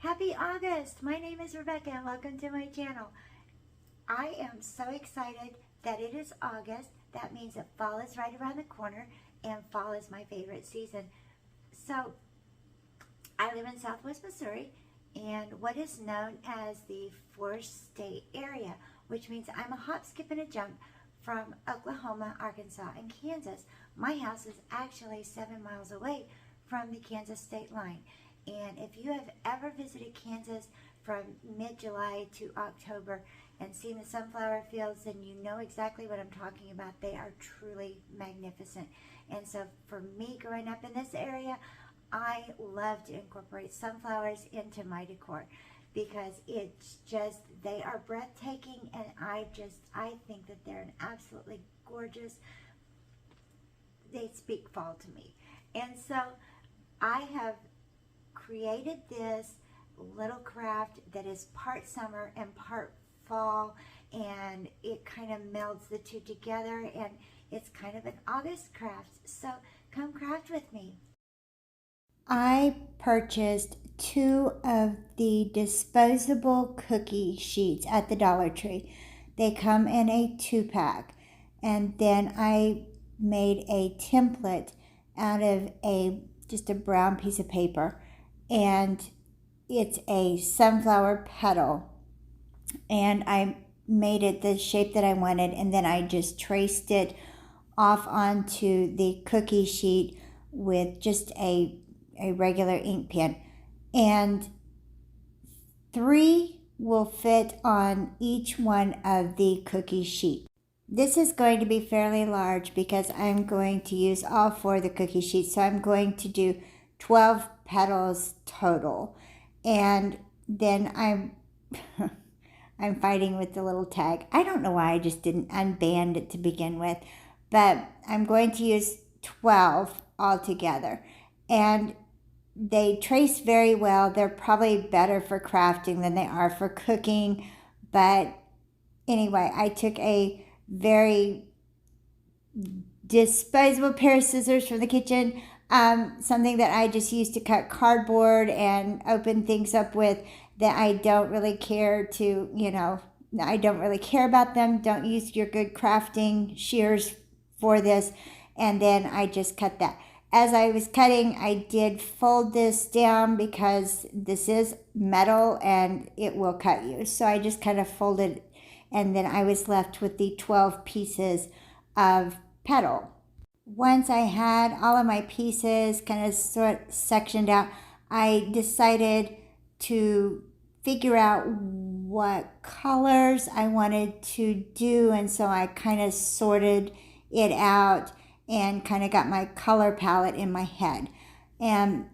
Happy August! My name is Rebecca and welcome to my channel. I am so excited that it is August. That means that fall is right around the corner and fall is my favorite season. So I live in Southwest Missouri and what is known as the four-state area, which means I'm a hop, skip, and a jump from Oklahoma, Arkansas, and Kansas. My house is actually 7 miles away from the Kansas state line. And if you have ever visited Kansas from mid-July to October and seen the sunflower fields, then you know exactly what I'm talking about. They are truly magnificent. And so for me growing up in this area, I love to incorporate sunflowers into my decor because it's just, they are breathtaking, and I think that they're an absolutely gorgeous, they speak fall to me. And so I have created this little craft that is part summer and part fall, and it kind of melds the two together, and it's kind of an August craft. So come craft with me. I purchased 2 of the disposable cookie sheets at the Dollar Tree. They come in a 2-pack, and then I made a template out of just a brown piece of paper, and it's a sunflower petal, and I made it the shape that I wanted, and then I just traced it off onto the cookie sheet with just a regular ink pen, and 3 will fit on each one of the cookie sheet. This is going to be fairly large because I'm going to use all 4 of the cookie sheets, so I'm going to do 12 petals total. And then I'm fighting with the little tag. I don't know why I just didn't unband it to begin with, but I'm going to use 12 altogether. And they trace very well. They're probably better for crafting than they are for cooking. But anyway, I took a very disposable pair of scissors from the kitchen, something that I just used to cut cardboard and open things up with, that I don't really care to, I don't really care about them. Don't use your good crafting shears for this. And then I just cut that. As I was cutting, I did fold this down because this is metal and it will cut you. So I just kind of folded, and then I was left with the 12 pieces of petal. Once I had all of my pieces kind of sectioned out, I decided to figure out what colors I wanted to do, and so I kind of sorted it out and kind of got my color palette in my head. And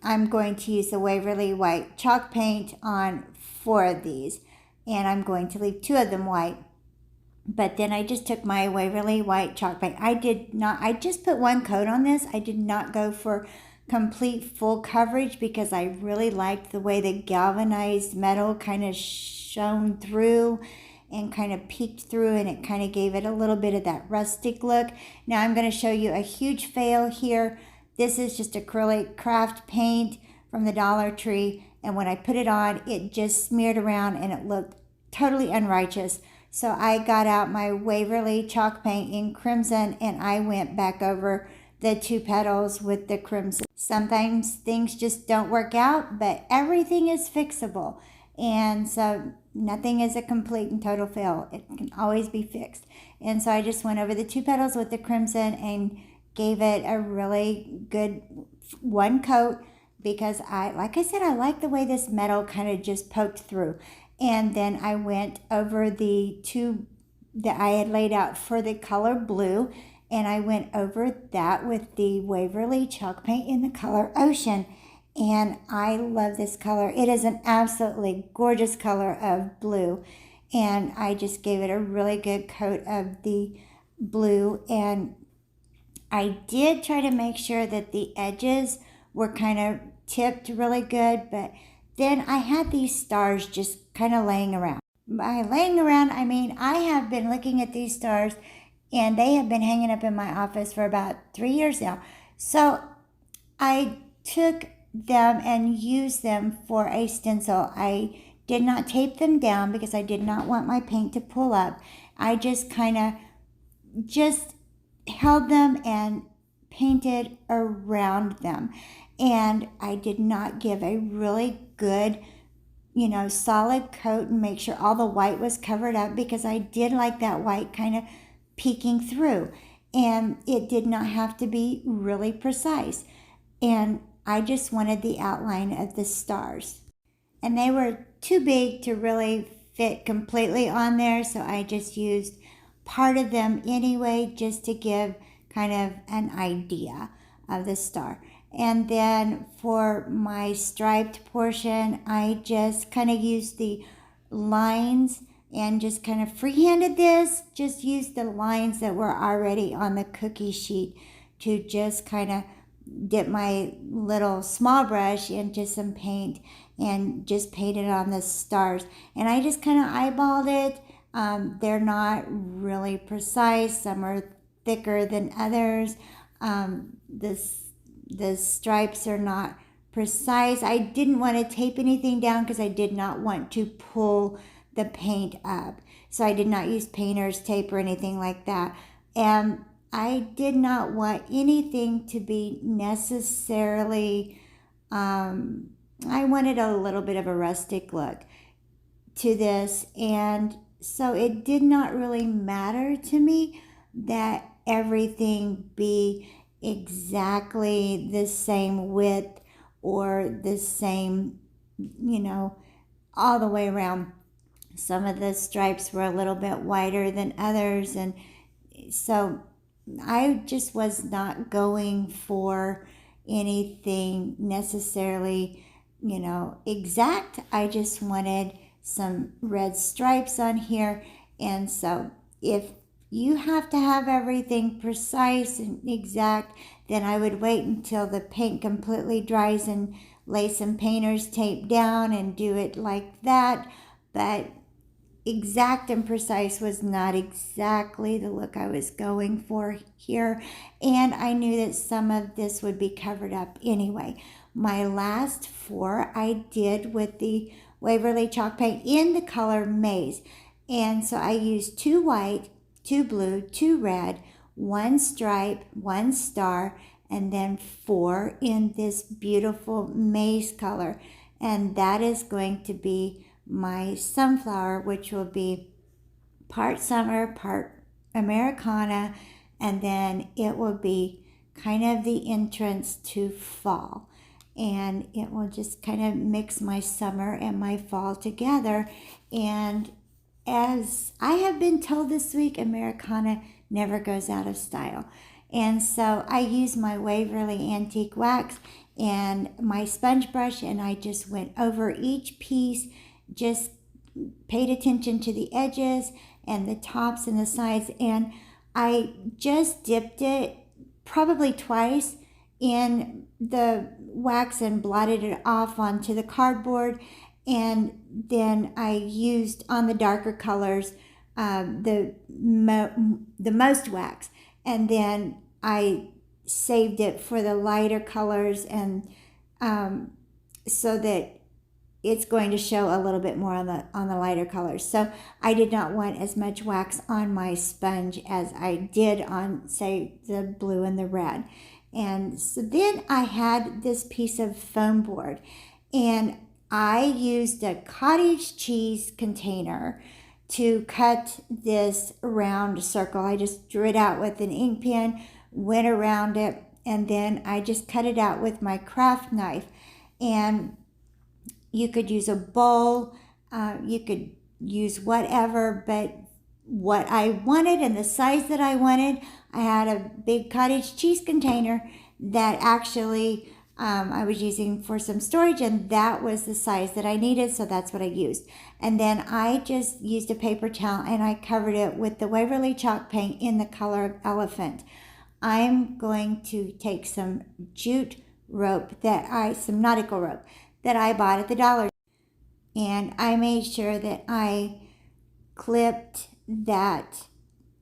I'm going to use the Waverly White chalk paint on 4 of these, and I'm going to leave 2 of them white. But then I just took my Waverly White chalk paint. I just put 1 coat on this. I did not go for complete full coverage because I really liked the way the galvanized metal kind of shone through and kind of peeked through, and it kind of gave it a little bit of that rustic look. Now I'm going to show you a huge fail here. This is just acrylic craft paint from the Dollar Tree, and when I put it on, it just smeared around and it looked totally unrighteous. So I got out my Waverly chalk paint in crimson, and I went back over the 2 petals with the crimson. Sometimes things just don't work out, but everything is fixable. And so nothing is a complete and total fail. It can always be fixed. And so I just went over the 2 petals with the crimson and gave it a really good 1 coat because like I said, I like the way this metal kind of just poked through. And then I went over the 2 that I had laid out for the color blue, and I went over that with the Waverly chalk paint in the color Ocean. And I love this color. It is an absolutely gorgeous color of blue. And I just gave it a really good coat of the blue. And I did try to make sure that the edges were kind of tipped really good. But then I had these stars just kind of laying around. By laying around, I mean I have been looking at these stars, and they have been hanging up in my office for about 3 years now. So I took them and use them for a stencil. I did not tape them down because I did not want my paint to pull up. I just kind of just held them and painted around them. And I did not give a really good, solid coat and make sure all the white was covered up, because I did like that white kind of peeking through. And it did not have to be really precise. And I just wanted the outline of the stars. And they were too big to really fit completely on there, so I just used part of them anyway, just to give kind of an idea of the star. And then for my striped portion, I just kind of used the lines and just kind of freehanded this, just used the lines that were already on the cookie sheet to just kind of dip my little small brush into some paint and just painted on the stars. And I just kind of eyeballed it. They're not really precise. Some are thicker than others. The stripes are not precise. I didn't want to tape anything down because I did not want to pull the paint up. So I did not use painter's tape or anything like that. And I did not want anything to be necessarily, I wanted a little bit of a rustic look to this. And so it did not really matter to me that everything be exactly the same width or the same, all the way around. Some of the stripes were a little bit wider than others. And so I just was not going for anything necessarily, exact. I just wanted some red stripes on here. And so if you have to have everything precise and exact, then I would wait until the paint completely dries and lay some painter's tape down and do it like that. But exact and precise was not exactly the look I was going for here. And I knew that some of this would be covered up anyway. My last four I did with the Waverly chalk paint in the color Maize. And so I used 2 white, 2 blue, 2 red, 1 stripe, 1 star, and then 4 in this beautiful maize color. And that is going to be my sunflower, which will be part summer, part Americana, and then it will be kind of the entrance to fall. And it will just kind of mix my summer and my fall together. And as I have been told this week, Americana never goes out of style. And so I use my Waverly Antique Wax and my sponge brush, and I just went over each piece, just paid attention to the edges and the tops and the sides. And I just dipped it probably twice in the wax and blotted it off onto the cardboard. And then I used on the darker colors the most wax, and then I saved it for the lighter colors, and so that it's going to show a little bit more on the lighter colors. So I did not want as much wax on my sponge as I did on, say, the blue and the red. And so then I had this piece of foam board, and I used a cottage cheese container to cut this round circle. I just drew it out with an ink pen, went around it, and then I just cut it out with my craft knife. And you could use a bowl, you could use whatever, but what I wanted and the size that I wanted, I had a big cottage cheese container that actually I was using for some storage, and that was the size that I needed, so that's what I used. And then I just used a paper towel and I covered it with the Waverly chalk paint in the color of elephant. I'm going to take some jute rope some nautical rope that I bought at the dollar, and I made sure that I clipped that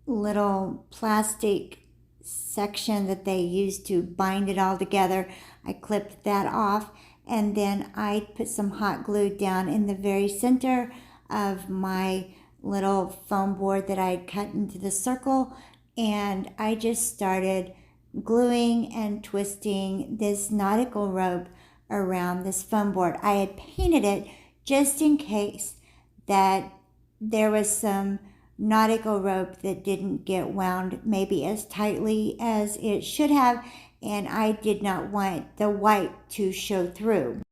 little plastic section that they used to bind it all together. I clipped that off, and then I put some hot glue down in the very center of my little foam board that I had cut into the circle, and I just started gluing and twisting this nautical rope around this foam board. I had painted it just in case that there was some nautical rope that didn't get wound maybe as tightly as it should have, and I did not want the white to show through.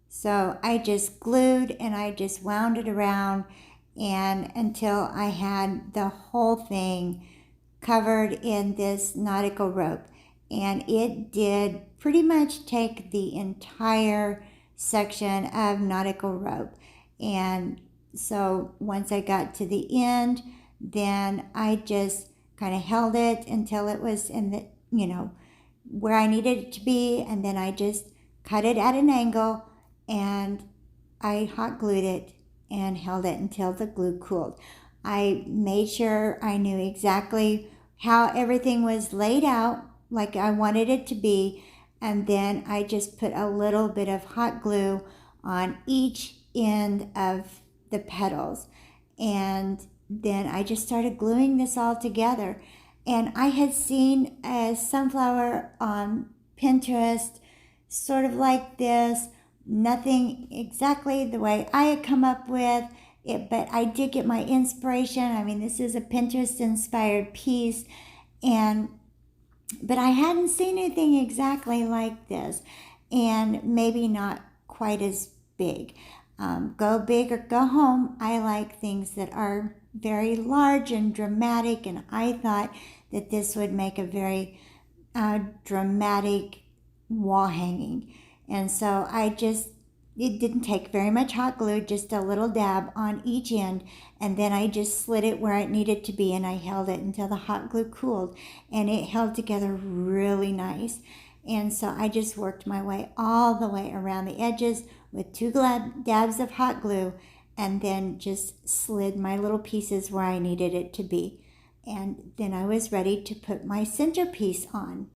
So I just glued and I just wound it around, and until I had the whole thing covered in this nautical rope. And it did pretty much take the entire section of nautical rope. And so once I got to the end, then I just kind of held it until it was in the, where I needed it to be. And then I just cut it at an angle and I hot glued it and held it until the glue cooled. I made sure I knew exactly how everything was laid out like I wanted it to be, and then I just put a little bit of hot glue on each end of the petals, and then I just started gluing this all together. And I had seen a sunflower on Pinterest sort of like this, nothing exactly the way I had come up with it, but I did get my inspiration. I mean, this is a Pinterest inspired piece, but I hadn't seen anything exactly like this, and maybe not quite as big. Go big or go home. I like things that are very large and dramatic, and I thought that this would make a very dramatic wall hanging. And so it didn't take very much hot glue, just a little dab on each end, and then I just slid it where it needed to be, and I held it until the hot glue cooled, and it held together really nice. And so I just worked my way all the way around the edges with 2 dabs of hot glue, and then just slid my little pieces where I needed it to be. And then I was ready to put my centerpiece on.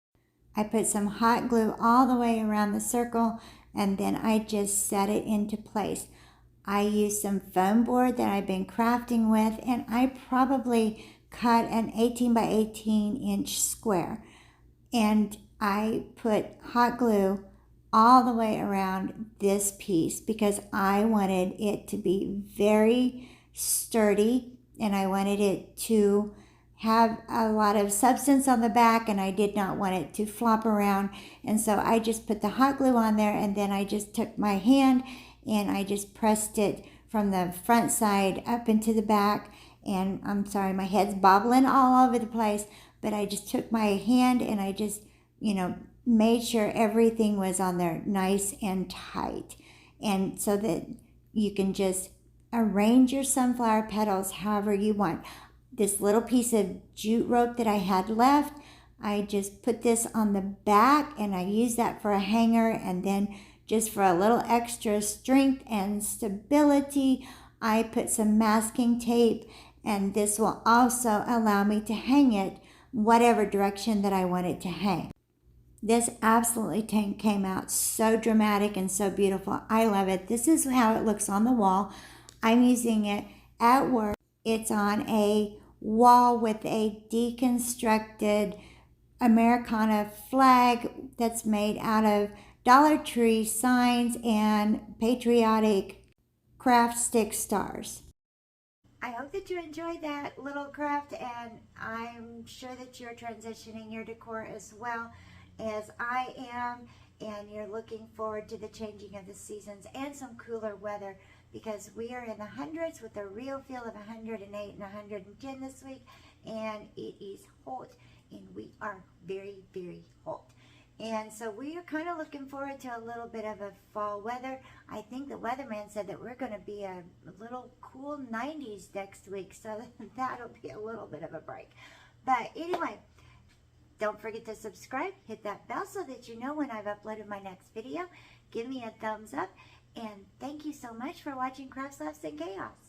I put some hot glue all the way around the circle, and then I just set it into place. I used some foam board that I've been crafting with, and I probably cut an 18 by 18 inch square. And I put hot glue all the way around this piece because I wanted it to be very sturdy, and I wanted it to have a lot of substance on the back, and I did not want it to flop around. And so I just put the hot glue on there, and then I just took my hand and I just pressed it from the front side up into the back. And I'm sorry, my head's bobbling all over the place, but I just took my hand and I just, made sure everything was on there nice and tight. And so that you can just arrange your sunflower petals however you want. This little piece of jute rope that I had left, I just put this on the back, and I use that for a hanger, and then just for a little extra strength and stability, I put some masking tape, and this will also allow me to hang it whatever direction that I want it to hang. This absolutely came out so dramatic and so beautiful. I love it. This is how it looks on the wall. I'm using it at work. It's on a wall with a deconstructed Americana flag that's made out of Dollar Tree signs and patriotic craft stick stars. I hope that you enjoyed that little craft, and I'm sure that you're transitioning your decor as well as I am, and you're looking forward to the changing of the seasons and some cooler weather, because we are in the hundreds with a real feel of 108 and 110 this week, and it is hot, and we are very, very hot. And so we are kind of looking forward to a little bit of a fall weather. I think the weatherman said that we're going to be a little cool 90s next week, so that'll be a little bit of a break. But anyway, don't forget to subscribe, hit that bell so that you know when I've uploaded my next video. Give me a thumbs up, and thank you so much for watching Crafts, Laughs, and Chaos.